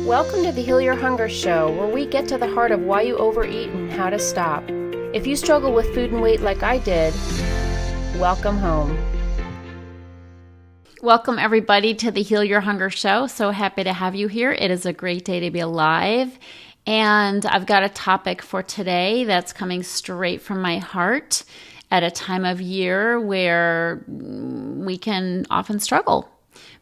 Welcome to the Heal Your Hunger Show, where we get to the heart of why you overeat and how to stop. If you struggle with food and weight like I did, welcome home. Welcome everybody to the Heal Your Hunger Show. So happy to have you here. It is a great day to be alive. And I've got a topic for today that's coming straight from my heart at a time of year where we can often struggle.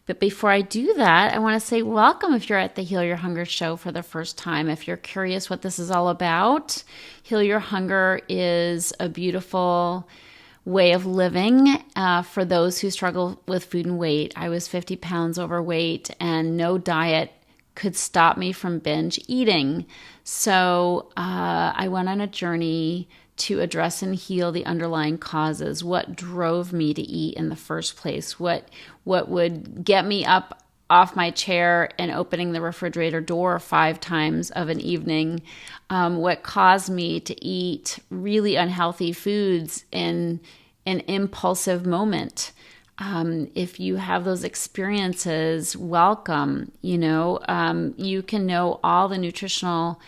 But before I do that, I want to say welcome if you're at the Heal Your Hunger Show for the first time. If you're curious what this is all about, Heal Your Hunger is a beautiful way of living for those who struggle with food and weight. I was 50 pounds overweight and no diet could stop me from binge eating. So I went on a journey to address and heal the underlying causes. What drove me to eat in the first place? What would get me up off my chair and opening the refrigerator door 5 times of an evening? What caused me to eat really unhealthy foods in an impulsive moment? If you have those experiences, welcome. You can know all the nutritional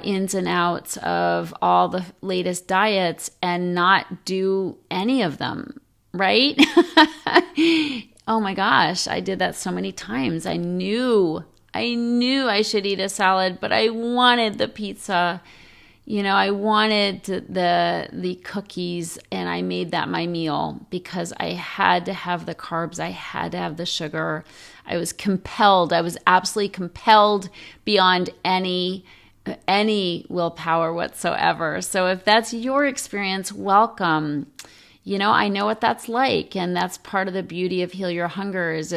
ins and outs of all the latest diets and not do any of them, right? Oh my gosh, I did that so many times. I knew I should eat a salad, but I wanted the pizza. I wanted the cookies, and I made that my meal because I had to have the carbs. I had to have the sugar. I was compelled. I was absolutely compelled beyond any willpower whatsoever. So if that's your experience, welcome. I know what that's like, and that's part of the beauty of Heal Your Hunger is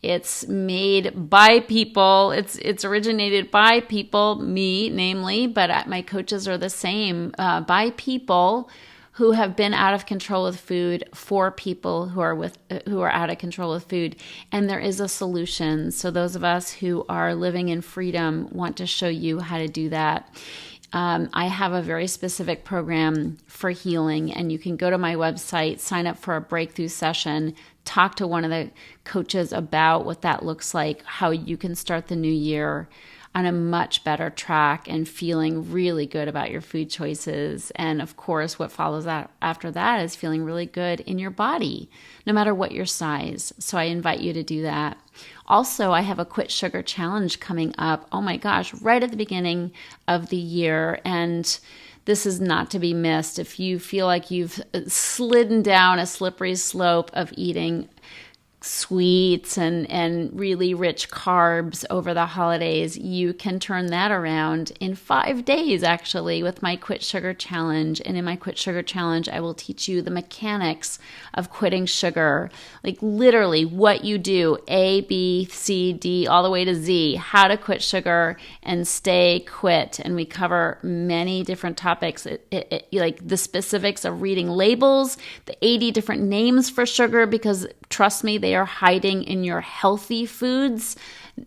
it's made by people. It's originated by people, me namely, but my coaches are the same, by people who have been out of control with food for people who are out of control with food. And there is a solution. So those of us who are living in freedom want to show you how to do that. I have a very specific program for healing, and you can go to my website, sign up for a breakthrough session, talk to one of the coaches about what that looks like, how you can start the new year on a much better track and feeling really good about your food choices. And of course, what follows that after that is feeling really good in your body, no matter what your size. So I invite you to do that. Also, I have a Quit Sugar Challenge coming up. Oh my gosh, right at the beginning of the year. And this is not to be missed. If you feel like you've slidden down a slippery slope of eating sweets and really rich carbs over the holidays, you can turn that around in 5 days, actually, with my Quit Sugar Challenge. And in my Quit Sugar Challenge, I will teach you the mechanics of quitting sugar, like literally what you do, A, B, C, D, all the way to Z, how to quit sugar and stay quit. And we cover many different topics, like the specifics of reading labels, the 80 different names for sugar, because trust me, they are hiding in your healthy foods.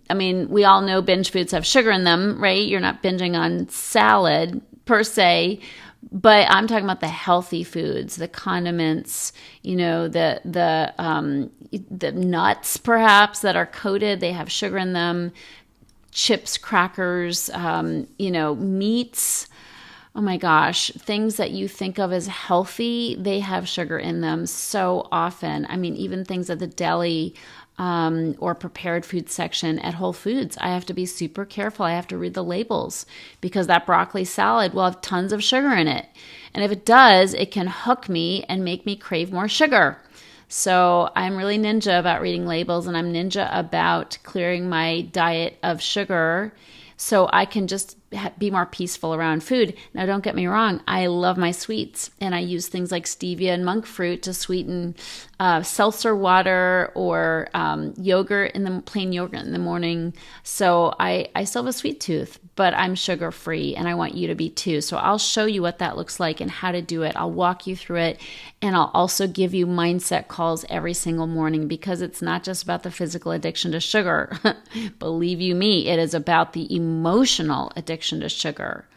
I mean, we all know binge foods have sugar in them, right? You're not binging on salad per se, but I'm talking about the healthy foods, the condiments, the nuts perhaps that are coated, they have sugar in them, chips, crackers, meats. Oh my gosh, things that you think of as healthy, they have sugar in them so often. I mean, even things at the deli or prepared food section at Whole Foods, I have to be super careful. I have to read the labels because that broccoli salad will have tons of sugar in it. And if it does, it can hook me and make me crave more sugar. So I'm really ninja about reading labels, and I'm ninja about clearing my diet of sugar so I can just be more peaceful around food. Now, don't get me wrong. I love my sweets, and I use things like stevia and monk fruit to sweeten seltzer water or plain yogurt in the morning. So I still have a sweet tooth, but I'm sugar free, and I want you to be too. So I'll show you what that looks like and how to do it. I'll walk you through it, and I'll also give you mindset calls every single morning, because it's not just about the physical addiction to sugar. Believe you me, it is about the emotional addiction to sugar.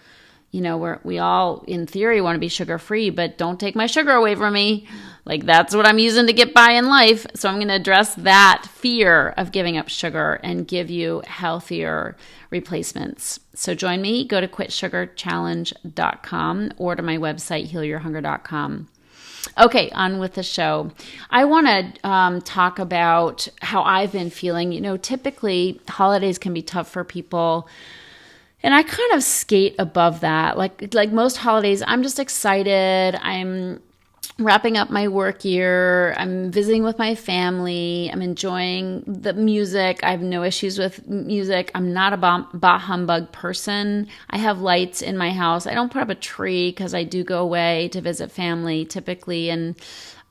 we all in theory want to be sugar free, but don't take my sugar away from me. Like, that's what I'm using to get by in life. So I'm going to address that fear of giving up sugar and give you healthier replacements. So join me, go to quitsugarchallenge.com or to my website, healyourhunger.com. Okay, on with the show. I want to talk about how I've been feeling. Typically holidays can be tough for people, and I kind of skate above that. Like most holidays, I'm just excited. I'm wrapping up my work year. I'm visiting with my family. I'm enjoying the music. I have no issues with music. I'm not a bah humbug person. I have lights in my house. I don't put up a tree because I do go away to visit family typically, and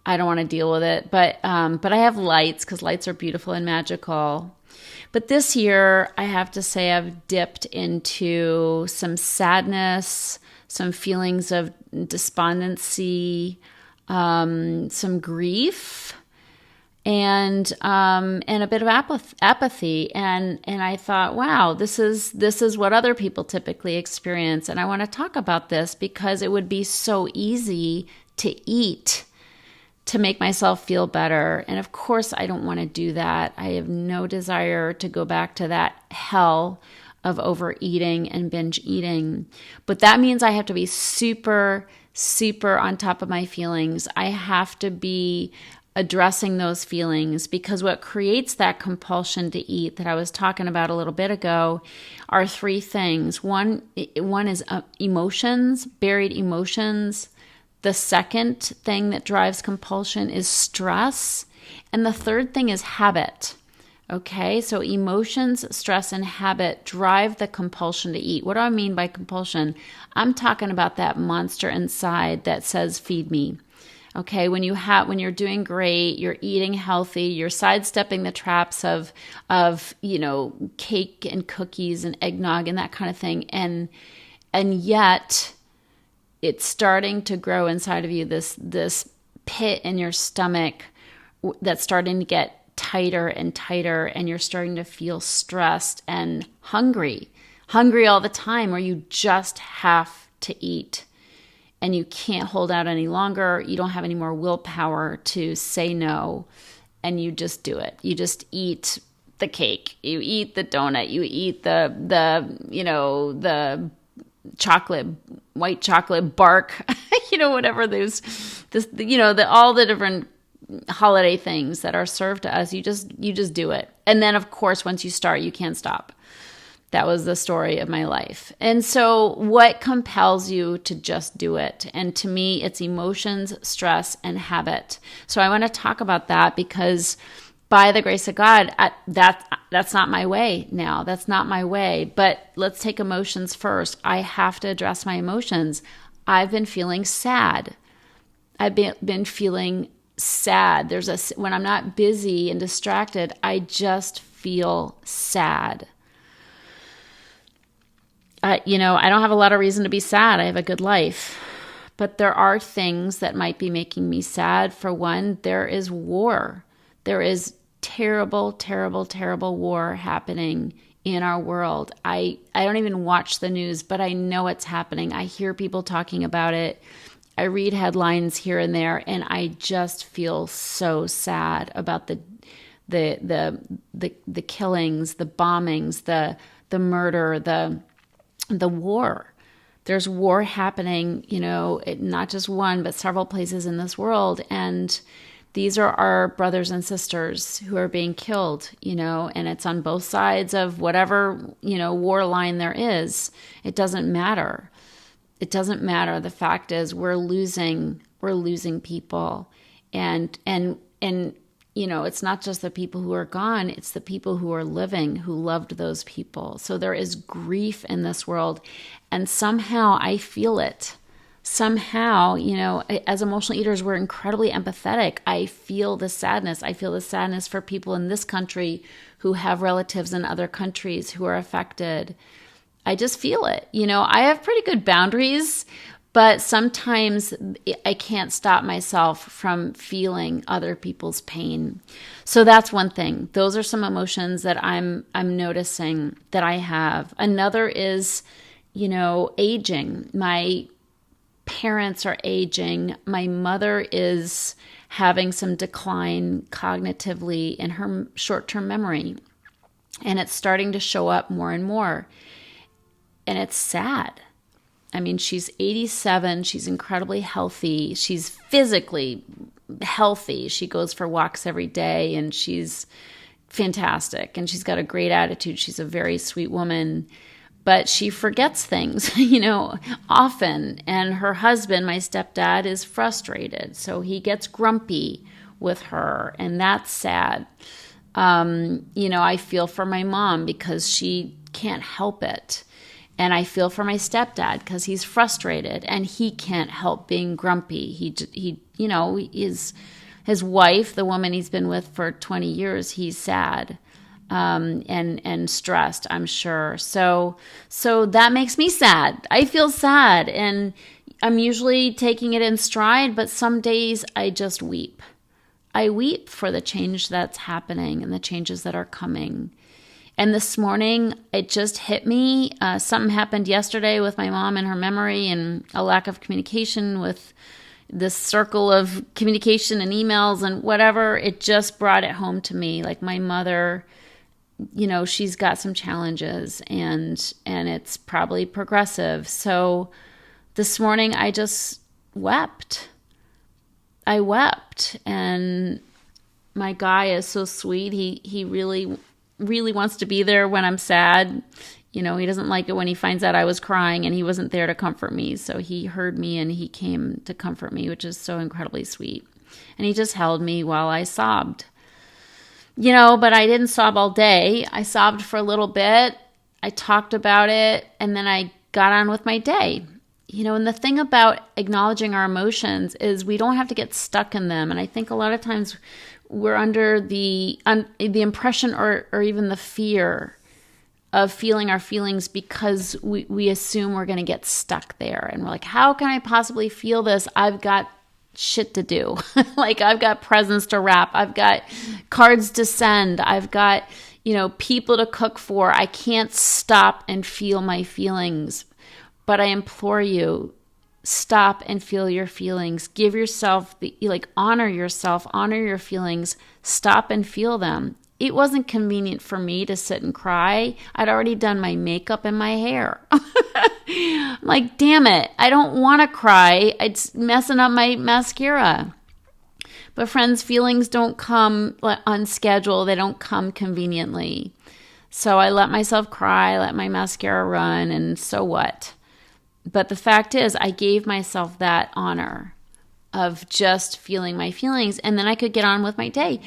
I don't want to deal with it. But I have lights because lights are beautiful and magical. But this year, I have to say I've dipped into some sadness, some feelings of despondency, some grief, and a bit of apathy. And I thought, wow, this is what other people typically experience. And I want to talk about this because it would be so easy to eat to make myself feel better. And of course, I don't want to do that. I have no desire to go back to that hell of overeating and binge eating. But that means I have to be super on top of my feelings. I have to be addressing those feelings, because what creates that compulsion to eat that I was talking about a little bit ago are three things. One is emotions, buried emotions. The second thing that drives compulsion is stress. And the third thing is habit. Okay, so emotions, stress, and habit drive the compulsion to eat. What do I mean by compulsion? I'm talking about that monster inside that says, feed me. Okay, when you're doing great, you're eating healthy, you're sidestepping the traps of cake and cookies and eggnog and that kind of thing, and yet it's starting to grow inside of you, this pit in your stomach that's starting to get tighter and tighter, and you're starting to feel stressed and hungry all the time, or you just have to eat and you can't hold out any longer. You don't have any more willpower to say no, and you just do it. You just eat the cake, you eat the donut, you eat the chocolate, white chocolate bark, whatever all the different holiday things that are served to us. You just do it. And then of course, once you start, you can't stop. That was the story of my life. And so what compels you to just do it? And to me, it's emotions, stress, and habit. So I want to talk about that because by the grace of God, that's not my way now. That's not my way. But let's take emotions first. I have to address my emotions. I've been feeling sad. I've been feeling sad. When I'm not busy and distracted, I just feel sad. I don't have a lot of reason to be sad. I have a good life. But there are things that might be making me sad. For one, there is war. There is terrible war happening in our world. I don't even watch the news, but I know it's happening. I hear people talking about it. I read headlines here and there, and I just feel so sad about the killings, the bombings, the murder, the war. There's war happening, not just one, but several places in this world. And these are our brothers and sisters who are being killed, and it's on both sides of whatever, war line there is. It doesn't matter. It doesn't matter. The fact is we're losing people. And it's not just the people who are gone, it's the people who are living, who loved those people. So there is grief in this world. And somehow I feel it. Somehow, as emotional eaters, we're incredibly empathetic. I feel the sadness. I feel the sadness for people in this country who have relatives in other countries who are affected. I just feel it. I have pretty good boundaries, but sometimes I can't stop myself from feeling other people's pain. So that's one thing. Those are some emotions that I'm noticing that I have. Another is aging. My parents are aging. My mother is having some decline cognitively in her short-term memory. And it's starting to show up more and more. And it's sad. I mean, she's 87. She's incredibly healthy. She's physically healthy. She goes for walks every day and she's fantastic. And she's got a great attitude. She's a very sweet woman. But she forgets things, often. And her husband, my stepdad, is frustrated. So he gets grumpy with her. And that's sad. I feel for my mom because she can't help it. And I feel for my stepdad because he's frustrated and he can't help being grumpy. His wife, the woman he's been with for 20 years, he's sad, and stressed, I'm sure. So that makes me sad. I feel sad and I'm usually taking it in stride, but some days I just weep. I weep for the change that's happening and the changes that are coming. And this morning, it just hit me. Something happened yesterday with my mom and her memory and a lack of communication with this circle of communication and emails and whatever. It just brought it home to me. Like my mother, she's got some challenges and it's probably progressive. So this morning, I just wept. I wept. And my guy is so sweet. He really wants to be there when I'm sad. He doesn't like it when he finds out I was crying and he wasn't there to comfort me. So he heard me and he came to comfort me, which is so incredibly sweet. And he just held me while I sobbed. But I didn't sob all day. I sobbed for a little bit. I talked about it and then I got on with my day. And the thing about acknowledging our emotions is we don't have to get stuck in them. And I think a lot of times we're under the impression or even the fear of feeling our feelings because we assume we're going to get stuck there. And we're like, how can I possibly feel this? I've got shit to do. Like I've got presents to wrap. I've got cards to send. I've got, people to cook for. I can't stop and feel my feelings. But I implore you, stop and feel your feelings. Give yourself honor yourself, honor your feelings. Stop and feel them. It wasn't convenient for me to sit and cry. I'd already done my makeup and my hair. I'm like, damn it. I don't want to cry. It's messing up my mascara. But friends, feelings don't come on schedule. They don't come conveniently. So I let myself cry, let my mascara run, and so what? But the fact is, I gave myself that honor of just feeling my feelings, and then I could get on with my day.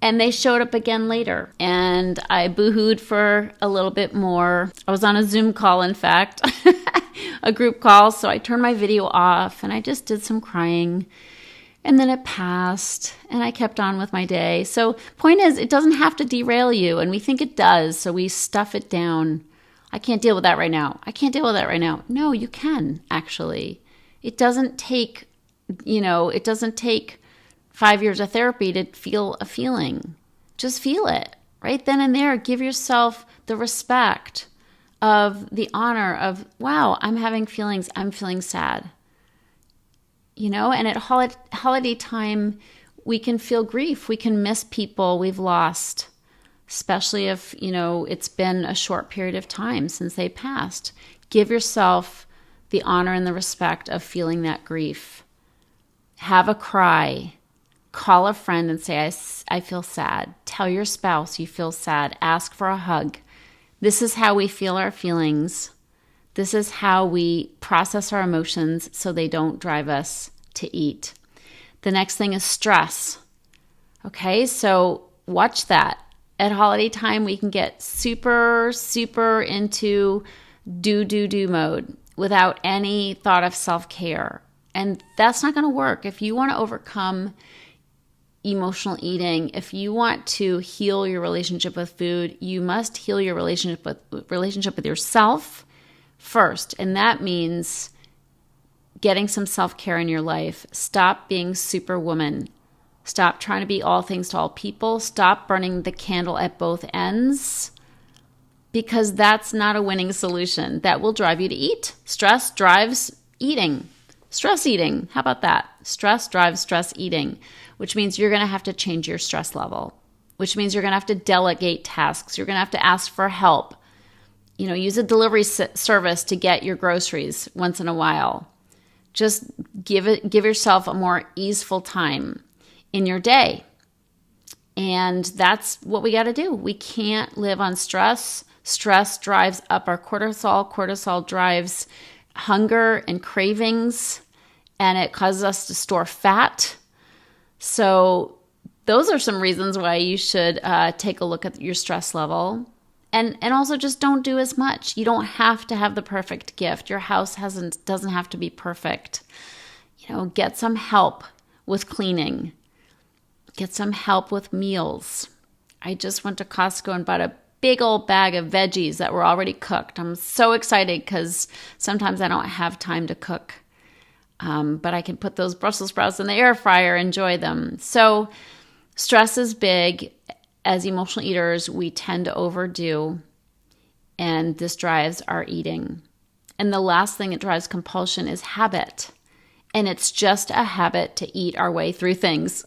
And they showed up again later, and I boohooed for a little bit more. I was on a Zoom call, in fact, a group call, so I turned my video off, and I just did some crying. And then it passed, and I kept on with my day. So point is, it doesn't have to derail you, and we think it does, so we stuff it down. I can't deal with that right now. I can't deal with that right now. No, you can, actually. It doesn't take 5 years of therapy to feel a feeling. Just feel it right then and there. Give yourself the respect of the honor of, wow, I'm having feelings. I'm feeling sad. And at holiday time, we can feel grief. We can miss people we've lost, especially if, it's been a short period of time since they passed. Give yourself the honor and the respect of feeling that grief. Have a cry. Call a friend and say, I feel sad. Tell your spouse you feel sad. Ask for a hug. This is how we feel our feelings. This is how we process our emotions so they don't drive us to eat. The next thing is stress. Okay, so watch that. At holiday time, we can get super, super into do mode without any thought of self-care. And that's not going to work. If you want to overcome emotional eating, if you want to heal your relationship with food, you must heal your relationship with yourself first. And that means getting some self-care in your life. Stop being superwoman. Stop trying to be all things to all people. Stop burning the candle at both ends. because that's not a winning solution. That will drive you to eat. Stress drives eating. Stress eating. How about that? Stress drives stress eating, which means you're going to have to change your stress level, which means you're going to have to delegate tasks. You're going to have to ask for help. Use a delivery service to get your groceries once in a while. Just give yourself a more easeful time in your day. And that's what we got to do. We can't live on stress. Stress drives up our cortisol. Cortisol drives hunger and cravings, and it causes us to store fat. So those are some reasons why you should take a look at your stress level. And also just don't do as much. You don't have to have the perfect gift. Your house doesn't have to be perfect. Get some help with cleaning. Get some help with meals. I just went to Costco and bought a big old bag of veggies that were already cooked. I'm so excited because sometimes I don't have time to cook. But I can put those Brussels sprouts in the air fryer, enjoy them. So stress is big. As emotional eaters, we tend to overdo, and this drives our eating. And the last thing that drives compulsion is habit. And it's just a habit to eat our way through things.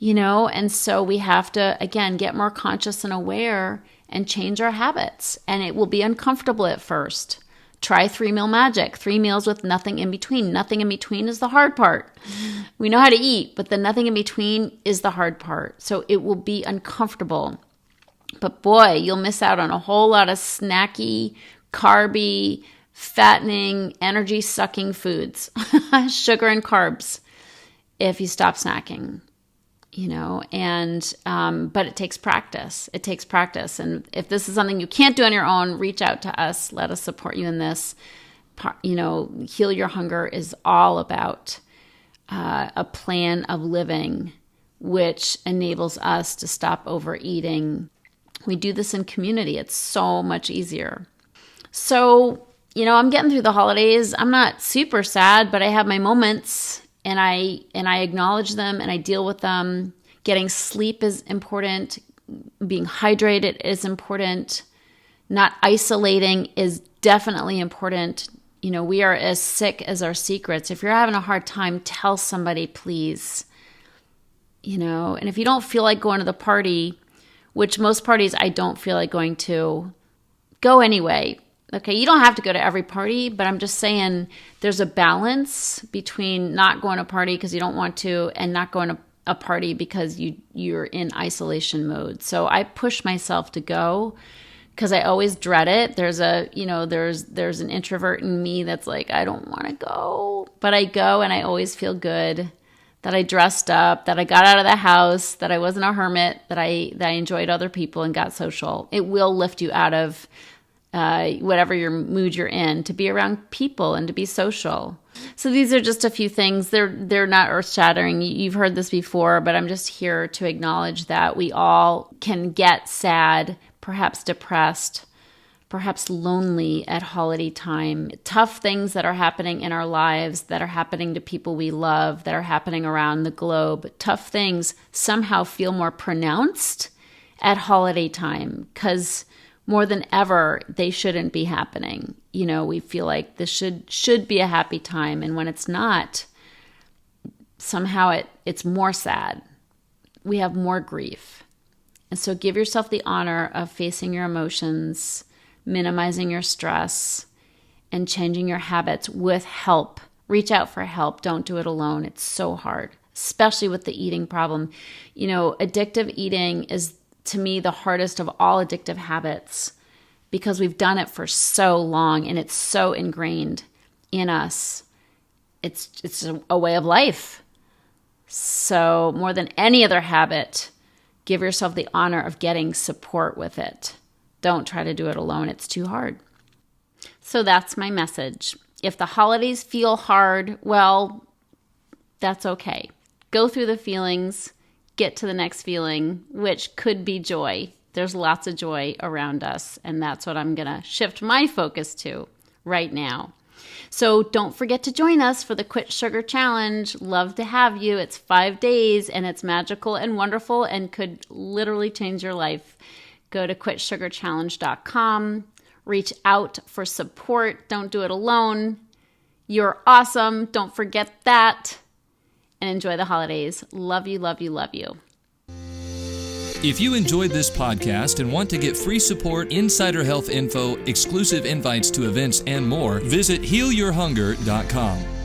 And so we have to, again, get more conscious and aware and change our habits. And it will be uncomfortable at first. Try 3-meal magic, 3 meals with nothing in between. Nothing in between is the hard part. We know how to eat, but the nothing in between is the hard part. So it will be uncomfortable. But boy, you'll miss out on a whole lot of snacky, carby, fattening, energy-sucking foods, sugar and carbs, if you stop snacking. But it takes practice. It takes practice. And if this is something you can't do on your own, reach out to us. Let us support you in this. Heal Your Hunger is all about a plan of living, which enables us to stop overeating. We do this in community. It's so much easier. So, I'm getting through the holidays. I'm not super sad, but I have my moments. And I acknowledge them and I deal with them. Getting sleep is important. Being hydrated is important. Not isolating is definitely important. We are as sick as our secrets. If you're having a hard time, tell somebody, please. And if you don't feel like going to the party, which most parties I don't feel like going to, go anyway. Okay, you don't have to go to every party, but I'm just saying there's a balance between not going to a party because you don't want to and not going to a party because you're in isolation mode. So I push myself to go because I always dread it. There's there's an introvert in me that's like, I don't want to go, but I go and I always feel good that I dressed up, that I got out of the house, that I wasn't a hermit, that I enjoyed other people and got social. It will lift you out of whatever your mood you're in, to be around people and to be social. So these are just a few things. They're not earth-shattering. You've heard this before, but I'm just here to acknowledge that we all can get sad, perhaps depressed, perhaps lonely at holiday time. Tough things that are happening in our lives, that are happening to people we love, that are happening around the globe. Tough things somehow feel more pronounced at holiday time because more than ever, they shouldn't be happening. We feel like this should be a happy time. And when it's not, somehow it's more sad. We have more grief. And so give yourself the honor of facing your emotions, minimizing your stress, and changing your habits with help. Reach out for help. Don't do it alone. It's so hard, especially with the eating problem. Addictive eating is, to me, the hardest of all addictive habits because we've done it for so long and it's so ingrained in us. It's a way of life. So more than any other habit, give yourself the honor of getting support with it. Don't try to do it alone. It's too hard. So that's my message. If the holidays feel hard, well, that's okay. Go through the feelings. Get to the next feeling, which could be joy. There's lots of joy around us, and that's what I'm going to shift my focus to right now. So don't forget to join us for the Quit Sugar Challenge. Love to have you. It's 5 days, and it's magical and wonderful and could literally change your life. Go to quitsugarchallenge.com. Reach out for support. Don't do it alone. You're awesome. Don't forget that. And enjoy the holidays. Love you, love you, love you. If you enjoyed this podcast and want to get free support, insider health info, exclusive invites to events, and more, visit healyourhunger.com.